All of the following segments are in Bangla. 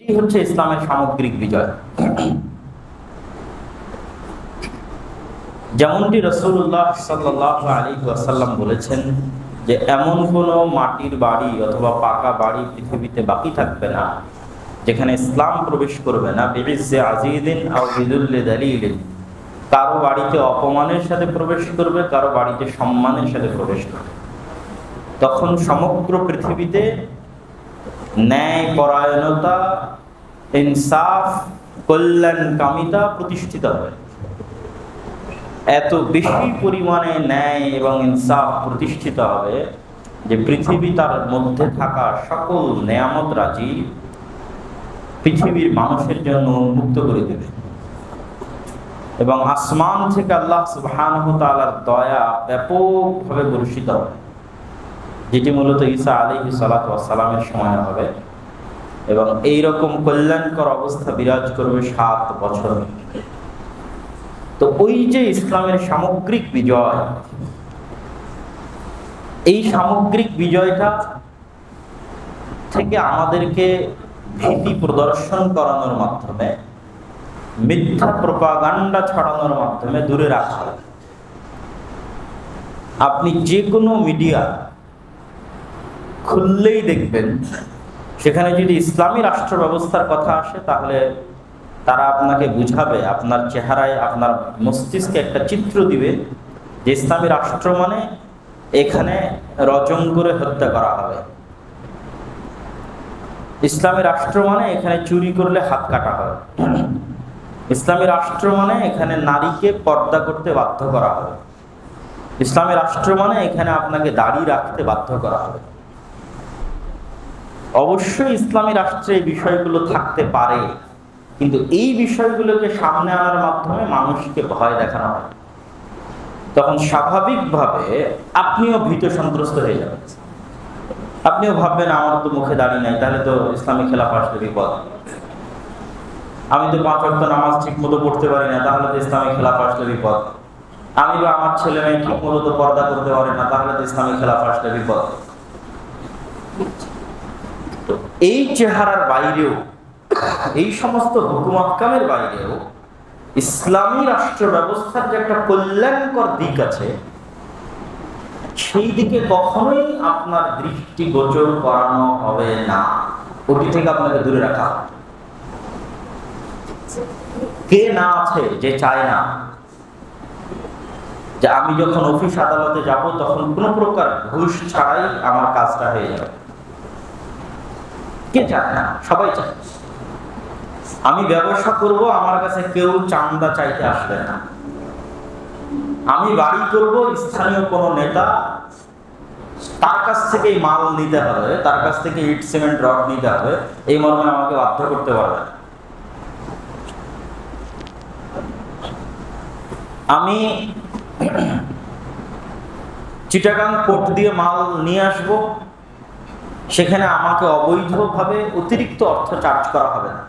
এটি হচ্ছে ইসলামের সামগ্রিক বিজয়। যেমনটি রাসূলুল্লাহ সাল্লাল্লাহু আলাইহি ওয়াসাল্লাম বলেছেন যে এমন কোনো মাটির বাড়ি অথবা পাকা বাড়ি পৃথিবীতে বাকি থাকবে না যেখানে ইসলাম প্রবেশ করবে না। বিইজ্জে আজিদিন আও বিযুল্লি দালিলিন, কারো বাড়িতে অপমানের সাথে প্রবেশ করবে, কারো বাড়িতে সম্মানের সাথে প্রবেশ করবে। তখন সমগ্র পৃথিবীতে ন্যায় পরায়ণতা, ইনসাফ, কল্যাণকামিতা প্রতিষ্ঠিত হবে। এত বেশি পরিমাণে ন্যায় এবং ইনসাফ প্রতিষ্ঠিত হবে যে পৃথিবী তার মধ্যে থাকা সকল নেয়ামত রাজি পৃথিবীর মানুষের জন্য উন্মুক্ত করে দেবে এবং আসমান থেকে আল্লাহ সুবহানাহু ওয়া তাআলার দয়া ব্যাপকভাবে বর্ষিত হবে, যেটি মূলত ঈসা আলাইহিস সালাতু ওয়াস সালামের সময় হবে। এবং এইরকম কল্যাণকর অবস্থা বিরাজ করবে 7 বছর। তো ওই যে ইসলামের সামগ্রিক বিজয়, এই সামগ্রিক বিজয়টা থেকে আমাদেরকে ভীতি প্রদর্শন করানোর মাধ্যমে, মিথ্যা প্রপাগান্ডা ছড়ানোর মাধ্যমে দূরে রাখা হয়। আপনি যে কোনো মিডিয়া খুললেই দেখবেন সেখানে যদি ইসলামী রাষ্ট্র ব্যবস্থার কথা আসে তাহলে তারা আপনাকে বুঝাবে, আপনার চেহারায়, আপনার মস্তিষ্কে একটা চিত্র দিবে যে ইসলামী রাষ্ট্র মানে এখানে রজম করে হত্যা করা হবে, ইসলামী রাষ্ট্র মানে এখানে চুরি করলে হাত কাটা হবে, ইসলামী রাষ্ট্র মানে এখানে নারীকে পর্দা করতে বাধ্য করা হবে, ইসলামী রাষ্ট্র মানে এখানে আপনাকে দাড়ি রাখতে বাধ্য করা হবে। অবশ্যই ইসলামী রাষ্ট্রে এই বিষয়গুলো থাকতে পারে, কিন্তু এই বিষয়গুলোকে সামনে আনার মাধ্যমে মানুষকে ভয় দেখানো হয়। তখন স্বাভাবিকভাবে আপনিও ভীত সন্ত্রস্ত হয়ে যাবেন। আপনিও ভাববেন আমার তো মুখে দাঁড়িয়ে নাই, তাহলে তো ইসলামী খেলাফত আসলে বিপদ। আমি তো 5 ওয়াক্ত নামাজ ঠিক মতো পড়তে পারি না, তাহলে তো ইসলামী খেলাফত আসলে বিপদ। আমি বা আমার ছেলে মেয়ে ঠিক মতো তো পর্দা করতে পারে না, তাহলে তো ইসলামী খেলাফত আসলে বিপদ। এই চেহারার বাইরেও, এই সমস্ত হুকুম আহকামের বাইরেও ইসলামী রাষ্ট্র ব্যবস্থার যে একটা কল্যাণকর দিক আছে, সেই দিকে কখনোই আপনার দৃষ্টি গোচর করানো হবে না। ওটি থেকে আপনাকে দূরে রাখা হবে। কে না আছে যে চায় না যে আমি যখন অফিস আদালতে যাব তখন কোনো প্রকার ঘুষ ছাড়াই আমার কাজটা হয়ে যাবে? কে চায় না? সবাই চায়। আমি ব্যবসা করব, আমার কাছে কেউ চাঁদা চাইতে আসবে না। আমি বাড়ি করব, স্থানীয় কোন নেতা তার কাছ থেকেই মাল নিতে হবে, তার কাছ থেকে ইট সিমেন্ট রড নিতে হবে, এই মর্মে আমাকে বাধ্য করতে পারবে না। আমি চিটাগাং পোর্ট দিয়ে মাল নিয়ে আসব, সেখানে আমাকে অবৈধভাবে অতিরিক্ত অর্থ চার্জ করা হবে না।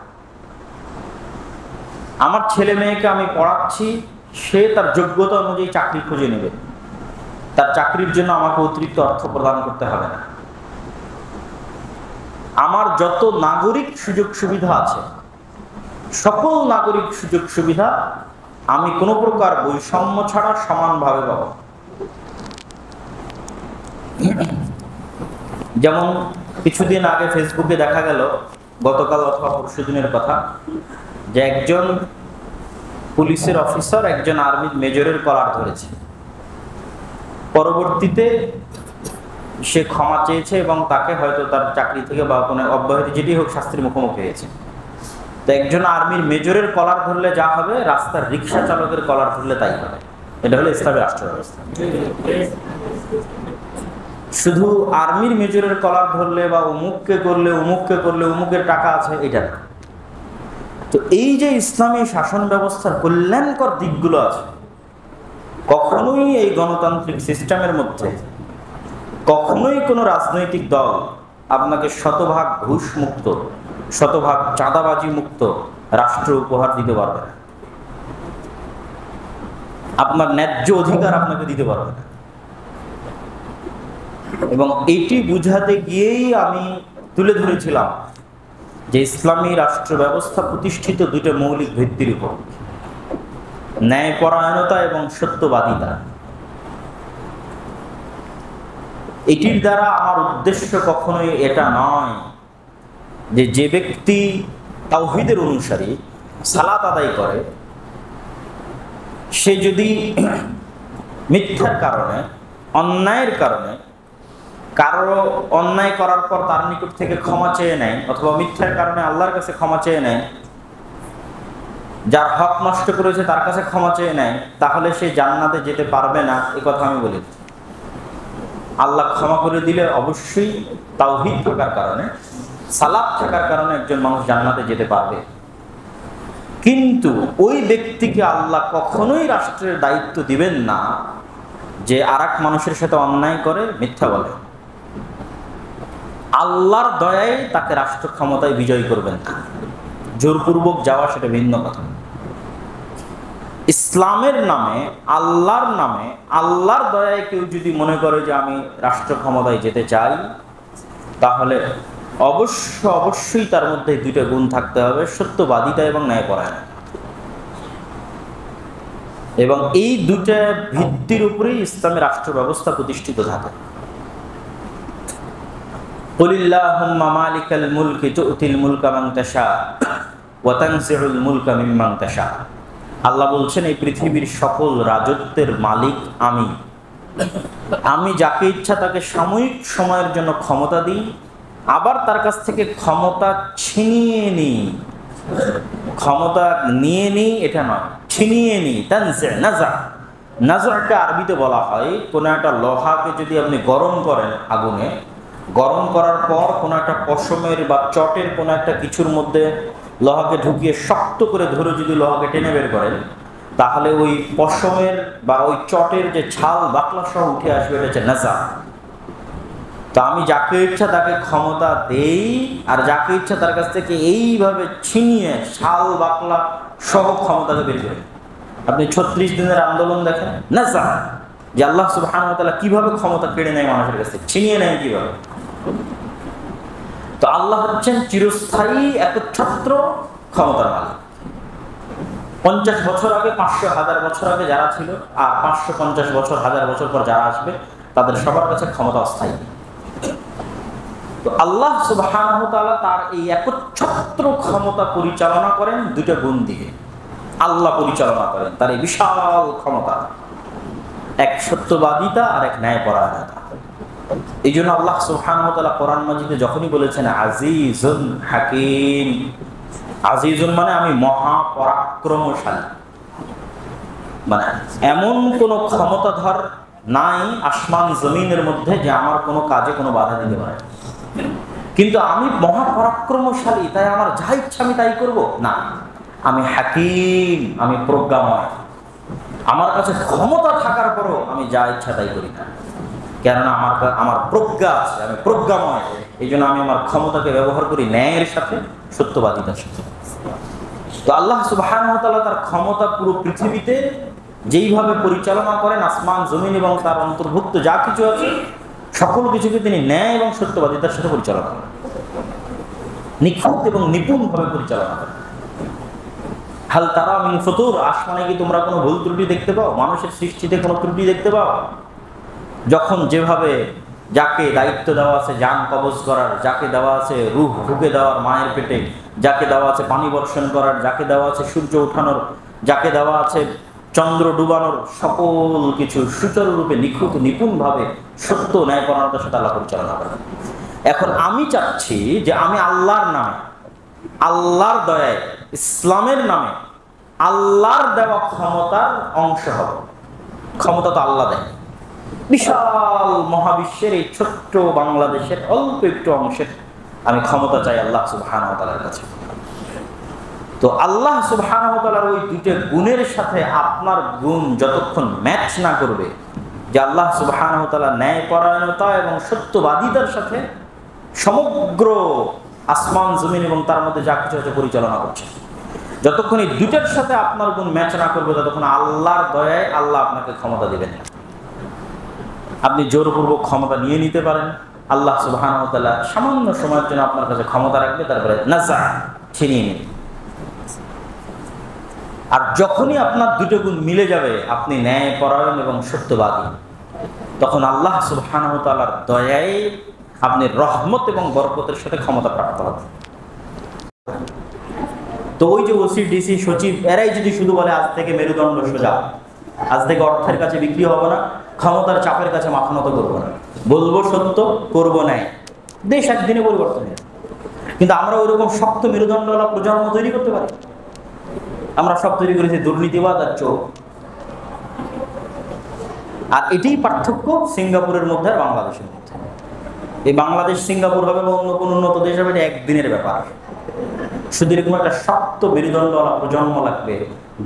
আমার ছেলে মেয়েকে আমি পড়াচ্ছি, সে তার যোগ্যতা অনুযায়ী চাকরি খুঁজে নেবে, তার চাকরির জন্য আমাকে অতিরিক্ত অর্থ প্রদান করতে হবে না। আমার যত নাগরিক সুযোগ সুবিধা আছে, সকল নাগরিক সুযোগ সুবিধা আমি কোনো প্রকার বৈষম্য ছাড়া সমানভাবে পাব। যেমন কিছুদিন আগে ফেসবুকে দেখা গেল, গতকাল অথবা পরশুদিনের কথা, যে একজন পুলিশের অফিসার একজন আর্মির মেজরের কলার ধরেছে। পরবর্তীতে সে ক্ষমা চেয়েছে এবং তাকে হয়তো তার চাকরি থেকে বা কোনো অব্যাহতি যেটি হোক শাস্তির মুখোমুখি হয়েছে। তো একজন আর্মির মেজরের কলার ধরলে যা হবে, রাস্তার রিক্সা চালকের কলার ধরলে তাই হবে। এটা হলো ইসলামী রাষ্ট্র ব্যবস্থা। শুধু আর্মির মেজরের কলার ধরলে বা অমুককে করলে অমুকের টাকা আছে, এটা না। তো এই যে ইসলামী শাসন ব্যবস্থার কল্যাণকর দিকগুলো আছে, কখনোই এই গণতান্ত্রিক সিস্টেমের মধ্যে কখনোই কোনো রাজনৈতিক দল আপনাকে শতভাগ ঘুষ মুক্ত, শতভাগ চাঁদাবাজি মুক্ত রাষ্ট্র উপহার দিতে পারবে না। আপনার ন্যায্য অধিকার আপনাকে দিতে পারবে না। এবং এটি বুঝাতে গিয়েই আমি তুলে ধরেছিলাম যে ইসলামী রাষ্ট্র ব্যবস্থা প্রতিষ্ঠিত দুটো মৌলিক ভিত্তির উপর, ন্যায়পরায়ণতা এবং সত্যবাদিতা। এটির দ্বারা আমার উদ্দেশ্য কখনোই এটা নয় যে যে ব্যক্তি তাওহীদের অনুসারী সালাত আদায় করে, সে যদি মিথ্যার কারণে, অন্যায়ের কারণে কারো অন্যায় করার পর তার নিকট থেকে ক্ষমা চেয়ে নেয়, অথবা মিথ্যার কারণে আল্লাহর কাছে ক্ষমা চেয়ে নেয়, যার হক নষ্ট করেছে তার কাছে ক্ষমা চেয়ে নেয়, তাহলে সে জান্নাতে যেতে পারবে না, এ কথা আমি বলি। আল্লাহ ক্ষমা করে দিলে অবশ্যই তাওহীদ থাকার কারণে, সালাত থাকার কারণে একজন মানুষ জান্নাতে যেতে পারবে। কিন্তু ওই ব্যক্তিকে আল্লাহ কখনোই রাষ্ট্রের দায়িত্ব দিবেন না যে আরেক মানুষের সাথে অন্যায় করে মিথ্যা বলে। আল্লাহর দয়ায় তাকে রাষ্ট্র ক্ষমতায় বিজয় করবেন না, জোরপূর্বক যাওয়া সেটা ভিন্ন কথা। ইসলামের নামে, আল্লাহর নামে, আল্লাহর দয়ায় কেউ যদি মনে করে যে আমি রাষ্ট্র ক্ষমতায় যেতে চাই, তাহলে অবশ্যই তার মধ্যে দুইটা গুণ থাকতে হবে, সত্যবাদিতা এবং ন্যায়পরায়ণতা। এবং এই দুইটা ভিত্তির উপরেই ইসলামী রাষ্ট্র ব্যবস্থা প্রতিষ্ঠিত থাকে। কুলিল্লাহুম্মা মালিকাল মুলকি তু'তিল মুলকা মান তাশা ওয়া তানজিউল মুলকা মিম্মান তাশা। আল্লাহ বলছেন, এই পৃথিবীর সকল রাজত্বের মালিক আমি যাকে ইচ্ছা তাকে সাময়িক সময়ের জন্য ক্ষমতা দিই, আবার তার কাছ থেকে ক্ষমতা ছিনিয়ে নিই। ক্ষমতা নিয়ে নিই এটা নয়, ছিনিয়ে নিই। নাজরকে আরবিতে বলা হয় কোনো একটা লোহাকে যদি আপনি গরম করেন আগুনে, গরম করার পর কোনো একটা পশমের বা চটের কোনো একটা কিছুর মধ্যে লোহাকে ঢুকিয়ে শক্ত করে ধরে যদি লোহাকে টেনে বের করেন, তাহলে ওই পশমের বা ওই চটের যে ছাল বাকলা সহ উঠে আসবে, এটা হচ্ছে নাজা। তো আমি যাকে ইচ্ছা তাকে ক্ষমতা দেই, আর যাকে ইচ্ছা তার কাছ থেকে এইভাবে ছিনিয়ে ছাল বাকলা সহ ক্ষমতাকে বের করি। আপনি 36 দিনের আন্দোলন দেখেন, নাজা, যে আল্লাহ সুবহানাহু ওয়া তাআলা কিভাবে ক্ষমতা কেড়ে নেয় মানুষের কাছ থেকে, ছিনিয়ে নেয় কিভাবে। তো আল্লাহ হচ্ছেন চিরস্থায়ী একচ্ছত্র ক্ষমতার মালিক। 50 বছর আগে, 500, 1000 বছর আগে যারা ছিল, আর 550 বছর, 1000 বছর পর যারা আসবে, তাদের সবার কাছে ক্ষমতা অস্থায়ী। তো আল্লাহ সুবহানাহু ওয়া তাআলা তার এই একচ্ছত্র ক্ষমতা পরিচালনা করেন দুটো গুণ দিয়ে। আল্লাহ পরিচালনা করেন তার এই বিশাল ক্ষমতা, এক সত্যবাদিতা আর এক ন্যায়পরায়ণতা। এই জন্য আল্লাহ সুবহানাহু ওয়া তাআলা কোরআন মাজিদে যখনই বলেছেন আজিজুন হাকিম, আজিজুন মানে আমি মহাপরাক্রমশালী, মানে এমন কোন ক্ষমতাধর নাই আসমান জমিনের মধ্যে যে আমার কোনো কাজে কোনো বাধা দিতে পারে। কিন্তু আমি মহাপরাক্রমশালী, তাই আমার যা ইচ্ছা আমি তাই করব না। আমি হাকিম, আমি প্রজ্ঞাময়। আমার কাছে ক্ষমতা থাকার পরও আমি যা ইচ্ছা তাই করি না, কেননা আমার প্রজ্ঞা আছে, আমি প্রজ্ঞাময়। এই জন্য আমি আমার ক্ষমতাকে ব্যবহার করি ন্যায়ের সাথে, সত্যবাদিতার সাথে। তো আল্লাহ সুবহানাহু ওয়া তাআলা তার ক্ষমতা পুরো পৃথিবীতে যেইভাবে পরিচালনা করেন, আসমান জমিন এবং তার অন্তর্ভুক্ত যা কিছু আছে সকল কিছুকে তিনি ন্যায় এবং সত্যবাদিতার সাথে পরিচালনা করেন, নিখুঁত এবং নিপুণভাবে পরিচালনা করেন। হাল তারা মিন ফুতুর, আসমানে কি তোমরা কোনো ভুল ত্রুটি দেখতে পাও? মানুষের সৃষ্টিতে কোনো ত্রুটি দেখতে পাও? যখন যেভাবে যাকে দায়িত্ব দেওয়া আছে জান কবজ করার, যাকে দেওয়া আছে রূহ ঢুকে দেওয়ার মায়ের পেটে, যাকে দেওয়া আছে পানি বর্ষণ করার, যাকে দেওয়া আছে সূর্য ওঠানোর, যাকে দেওয়া আছে চন্দ্র ডুবানোর, সকল কিছু সুচারুরূপে নিখুঁত নিপুণভাবে সত্য ন্যায়পরায়ণতার সাথে আল্লাহ পরিচালনা করেন। এখন আমি চাচ্ছি যে আমি আল্লাহর নামে, আল্লাহর দয়ায়, ইসলামের নামে আল্লাহর দেওয়া ক্ষমতার অংশ হব। ক্ষমতা তো আল্লাহ দেয়। বিশাল মহাবিশ্বের এই ছোট্ট বাংলাদেশের অল্প একটু অংশের আমি ক্ষমতা চাই আল্লাহ সুবহানাহু ওয়া তাআলার কাছে। তো আল্লাহ সুবহানাহু ওয়া তাআলার ওই দুটো গুণের সাথে আপনার গুণ যতক্ষণ ম্যাচ না করবে, যে আল্লাহ সুবহানাহু ওয়া তাআলা ন্যায়পরায়ণতা এবং সত্যবাদিতার সাথে সমগ্র আসমান জমিন এবং তার মধ্যে যা কিছু আছে পরিচালনা করছে, যতক্ষণ এই দুটার সাথে আপনার গুণ ম্যাচ না করবে, ততক্ষণ আল্লাহর দয়ায় আল্লাহ আপনাকে ক্ষমতা দিবেন না। আপনি জোরপূর্বক ক্ষমতা নিয়ে নিতে পারেন, আল্লাহ সুবহানাহু ওয়া তাআলা সামান্য সময়ের জন্য আপনার কাছে ক্ষমতা রাখবে, তারপরে নাজা ছিনিয়ে নেবে। আর যখনই আপনার দুটো গুণ মিলে যাবে, আপনি ন্যায়পরায়ণ এবং সত্যবাদী, তখন আল্লাহ সুবহানাহু ওয়া তাআলার দয়ায় আপনি রহমত এবং বরকতের সাথে ক্ষমতা প্রাপ্ত হবেন। তো ওই যে ওসি, ডিসি, সচিব এরাই যদি শুধু বলে আজ থেকে মেরুদণ্ড সোজা, আজ থেকে অর্থের কাছে বিক্রি হবো না, ক্ষমতার চাপের কাছে মাথা নত করবো না, বলবো সত্য, করবো ন্যায়, দেশ একদিনে পরিবর্তন হয়। কিন্তু আমরা ওইরকম শক্ত মেরুদণ্ডওয়ালা প্রজন্ম তৈরি করতে পারি? আমরা সব তৈরি করেছি দুর্নীতিবাদ আর চোর। আর এটাই পার্থক্য সিঙ্গাপুরের মধ্যে আর বাংলাদেশের মধ্যে। এই বাংলাদেশ সিঙ্গাপুর হবে বা অন্য কোনো উন্নত দেশ হবে, এটা একদিনের ব্যাপার। শুধু এরকম একটা শক্ত মেরুদণ্ডওয়ালা প্রজন্ম লাগবে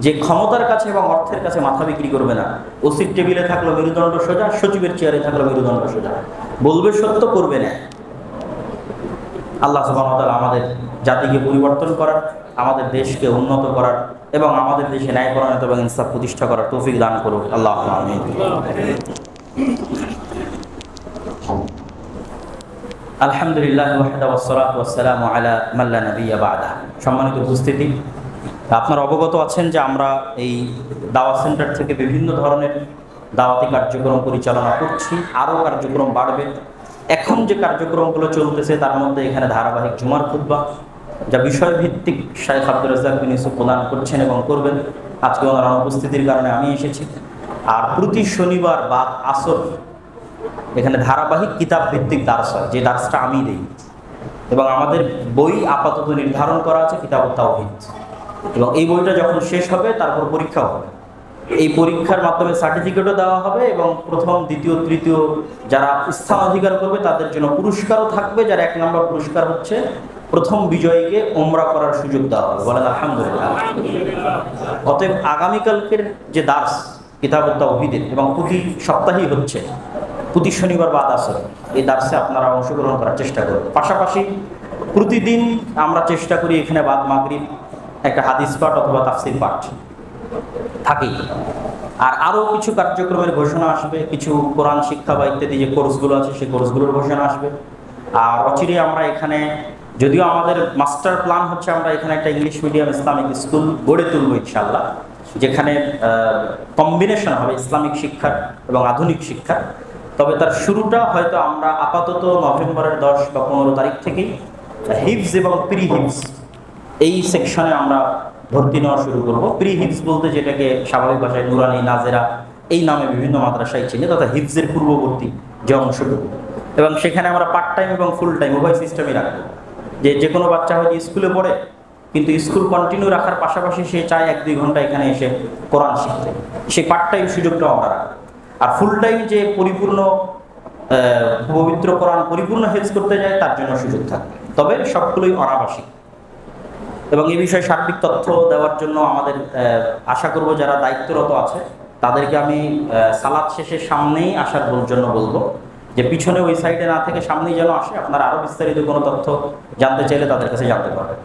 যে ক্ষমতার কাছে এবং অর্থের কাছে মাথা বিক্রি করবে না। ওসির টেবিলে থাকলো মেরুদণ্ড সোজা, সচিবের চেয়ারে থাকলো মেরুদণ্ড সোজা, বলবে সত্য, করবে না। আল্লাহ সুবহানাহু ওয়া তাআলা আমাদের জাতিকে পরিবর্তন করার, আমাদের দেশকে উন্নত করার এবং আমাদের দেশে ন্যায়পরায়ণ এবং ইনসাফ প্রতিষ্ঠা করার তৌফিক দান করুক। আল্লাহুম্মা আমিন। আলহামদুলিল্লাহ ওয়াহদা ওয়াসসালাতু ওয়াসসালামু আলা মান লা নাবিয়্যা বা'দা। সম্মানিত উপস্থিতি, আপনারা অবগত আছেন যে আমরা এই দাওয়াত সেন্টার থেকে বিভিন্ন ধরনের দাওয়াতি কার্যক্রম পরিচালনা করছি, আরও কার্যক্রম বাড়বে। এখন যে কার্যক্রমগুলো চলতেছে তার মধ্যে এখানে ধারাবাহিক জুমার খুতবা, যা বিষয়ভিত্তিক শাইখ আব্দুর রাজ্জাক বিন ইউসুফ প্রদান করছেন এবং করবেন। আজকে ওনার অনুপস্থিতির কারণে আমি এসেছি। আর প্রতি শনিবার বাদ আসর এখানে ধারাবাহিক কিতাব ভিত্তিক দার্স হয়, যে দার্সটা আমি দিই। এবং আমাদের বই আপাতত নির্ধারণ করা আছে কিতাবুত তাওহীদ, এবং এই বইটা যখন শেষ হবে তারপর পরীক্ষাও হবে। এই পরীক্ষার মাধ্যমে সার্টিফিকেটও দেওয়া হবে এবং প্রথম, দ্বিতীয়, তৃতীয় যারা স্থান অধিকার করবে তাদের জন্য পুরস্কারও থাকবে। যার 1 নম্বর পুরস্কার হচ্ছে প্রথম বিজয়ীকে উমরা করার সুযোগ দেওয়া হবে। বলেন আলহামদুলিল্লাহ। অতএব আগামীকালকের যে দার্স কিতাবুত তাওহীদের, এবং প্রতি সপ্তাহেই হচ্ছে, প্রতি শনিবার বাদ আসর, এই দার্সে আপনারা অংশগ্রহণ করার চেষ্টা করবেন। পাশাপাশি প্রতিদিন আমরা চেষ্টা করি এখানে বাদ মাগরিব একটা হাদিস পাঠ অথবা তাফসীর পাঠ থাকেই। আর আরও কিছু কার্যক্রমের ঘোষণা আসবে, কিছু কোরআন শিক্ষা বা ইত্যাদি যে কোর্সগুলো আছে সেই কোর্সগুলোর ঘোষণা আসবে। আর অচিরে আমরা এখানে, যদিও আমাদের মাস্টার প্ল্যান হচ্ছে আমরা এখানে একটা ইংলিশ মিডিয়াম ইসলামিক স্কুল গড়ে তুলব ইনশাআল্লাহ, যেখানে কম্বিনেশন হবে ইসলামিক শিক্ষার এবং আধুনিক শিক্ষার। তবে তার শুরুটা হয়তো আমরা আপাতত নভেম্বরের 10 বা 15 তারিখ থেকেই হিফজ এবং প্রি হিফজ এই সেকশনে আমরা ভর্তি নেওয়া শুরু করব। প্রি হিফজ বলতে যেটাকে স্বাভাবিক ভাষায় নুরানি, নাজেরা এই নামে বিভিন্ন মাদ্রাসায় চিনি, তথা হিফজের পূর্ববর্তী যে অংশটুকু। এবং সেখানে আমরা পার্ট টাইম এবং ফুল টাইম উভয় সিস্টেমই রাখবো। যে কোনো বাচ্চা হয়তো স্কুলে পড়ে, কিন্তু স্কুল কন্টিনিউ রাখার পাশাপাশি সে চায় 1-2 ঘন্টা এখানে এসে কোরআন শিখতে, সেই পার্ট টাইম সুযোগটাও আমরা রাখবো। আর ফুল টাইম যে পরিপূর্ণ পবিত্র কোরআন পরিপূর্ণ হেফজ করতে যায় তার জন্য সুযোগ থাকবে, তবে সবগুলোই অনাবাসিক। এবং এই বিষয়ে সার্বিক তথ্য দেওয়ার জন্য আমাদের আশা করব যারা দায়িত্বরত আছে তাদেরকে আমি সালাত শেষের সামনেই আসার জন্য বলবো, যে পিছনে ওই সাইডে না থেকে সামনেই যেন আসে। আপনারা আরও বিস্তারিত কোনো তথ্য জানতে চাইলে তাদের কাছে জানতে পারবেন।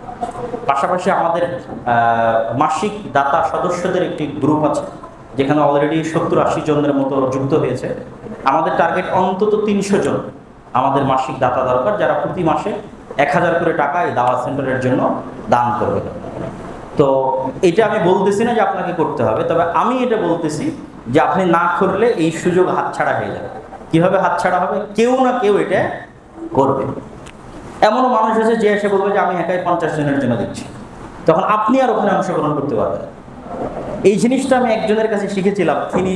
পাশাপাশি আমাদের মাসিক দাতা সদস্যদের একটি গ্রুপ আছে, যেখানে অলরেডি 70-80 জনের মতো যুক্ত হয়েছে। আমাদের টার্গেট অন্তত 300 জন আমাদের মাসিক দাতা দরকার, যারা প্রতি মাসে 1000 করে টাকা এই দাওয়াত সেন্টারের জন্য দান করবে। তো এটা আমি বলতেছি না যে আপনাকে করতে হবে, তবে আমি এটা বলতেছি যে আপনি না করলে এই সুযোগ হাতছাড়া হয়ে যাবে। কীভাবে হাতছাড়া হবে? কেউ না কেউ এটা করবে। এমনও মানুষ আছে যে এসে বলবে যে আমি একাই 50 জনের জন্য দিচ্ছি, তখন আপনি আর ওখানে অংশগ্রহণ করতে পারবেন। এই জিনিসটা আমি একজনের কাছে শিখেছিলাম। তিনি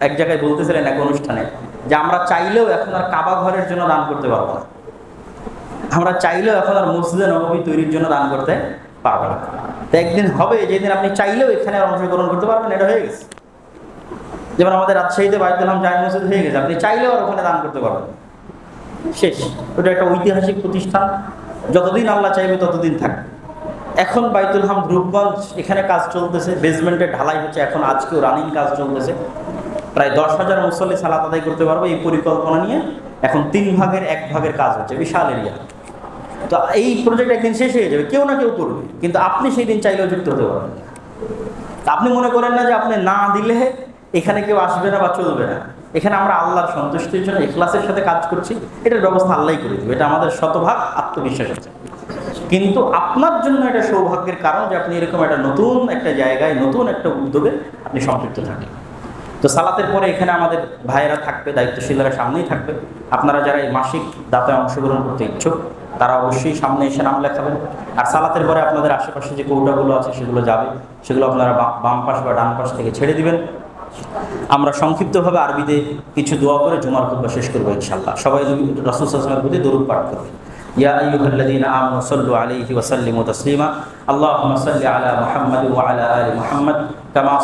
এক জায়গায় বলতেছিলেন এক অনুষ্ঠানে যে আমরা চাইলেও এখন আর কাবা ঘরের জন্য দান করতে পারবো না, আমরা চাইলেও এখন আর মসজিদে নববী তৈরির জন্য দান করতে পারবো না। তো একদিন হবে যেদিন আপনি চাইলেও এখানে অংশগ্রহণ করতে পারবেন। এটা হয়ে গেছে। যেমন আমাদের রাজশাহীতে বাইতুল হাম জামে মসজিদ হয়ে গেছে, আপনি চাইলেও আর ওখানে দান করতে পারবেন। শেষ। ওটা একটা ঐতিহাসিক প্রতিষ্ঠান, যতদিন আল্লাহ চাইবে ততদিন থাকবে। এখন বাইতুল হাম রূপগঞ্জ এখানে কাজ চলতেছে, বেসমেন্টে ঢালাই হচ্ছে, এখন আজকেও রানিং কাজ চলতেছে। প্রায় 10,000 মুসল্লি সালাত আদায় করতে পারবো এই পরিকল্পনা নিয়ে। এখন 3 ভাগের 1 ভাগের কাজ হচ্ছে, বিশাল এরিয়া। তো এই প্রজেক্ট একদিন শেষ হয়ে যাবে, কেউ না কেউ করবে, কিন্তু আপনি সেই দিন চাইলেও যুক্ত হতে পারবেন না। আপনি মনে করেন না যে আপনি না দিলে এখানে কেউ আসবে না বা চলবে না। এখানে আমরা আল্লাহর সন্তুষ্টির জন্য ইখলাসের সাথে কাজ করছি, এটার ব্যবস্থা আল্লাহই করে দেবে, এটা আমাদের শতভাগ আত্মবিশ্বাস আছে। কিন্তু আপনার জন্য এটা সৌভাগ্যের কারণ যে আপনি এরকম একটা নতুন একটা জায়গায় নতুন একটা উদ্যোগে আপনি সম্পৃক্ত থাকেন। তো সালাতের পরে এখানে আমাদের ভাইয়েরা থাকবে, দায়িত্বশীলরা সামনেই থাকবে। আপনারা যারা এই মাসিক দাতায় অংশগ্রহণ করতে ইচ্ছুক তারা অবশ্যই সামনে এসে নাম লেখাবেন। আর সালাতের পরে আপনাদের আশেপাশে যে কৌটাগুলো আছে সেগুলো যাবে, সেগুলো আপনারা বাম পাশ বা ডান পাশ থেকে ছেড়ে দিবেন। আমরা সংক্ষিপ্তভাবে আরবিতে কিছু দোয়া করে জুমার খুতবা শেষ করবো ইনশাআল্লাহ। সবাই রাসূল সাল্লাল্লাহু আলাইহি ওয়াসাল্লামের প্রতি দরুদ পাঠ করবে। ইয়া আইয়ুহাল্লাযীনা আমানু সাল্লু আলাইহি ওয়া সাল্লিমু তাসলিমা। আল্লাহুম্মা সাল্লি আলা মুহাম্মাদ ওয়া আলা আলি মুহাম্মাদ কামা